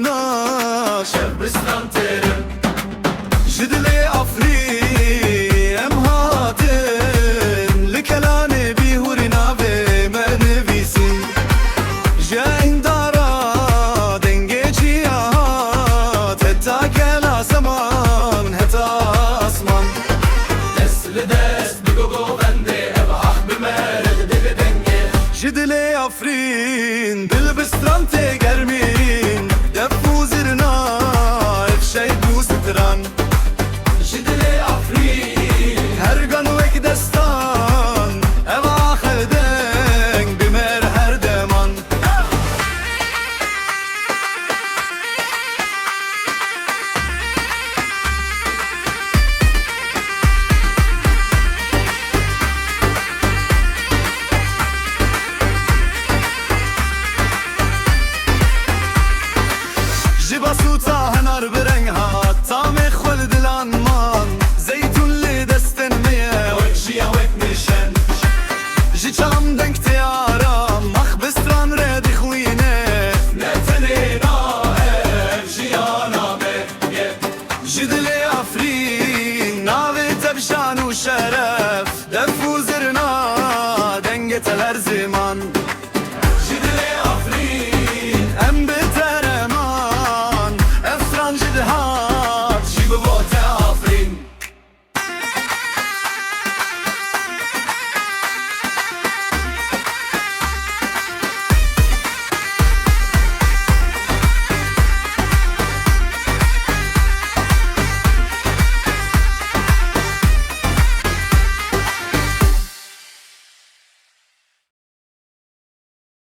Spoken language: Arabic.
وزرنا شبستان تيرم جدلي عفري ام هاتن لكلاني بيهورنا بمن بيسي جاين دارا دنجي هات هتا كلا زمان هتا اسمان دست لدست بگو بنده ابعح بمرد دنگه جدلي عفرين بالبستران تقرمين دفو زرنا افشي بوستران جدلي عفرين هرگان وك دستان اوا خدنگ بمر هر دمان جبا سوتا هنار برنگ ها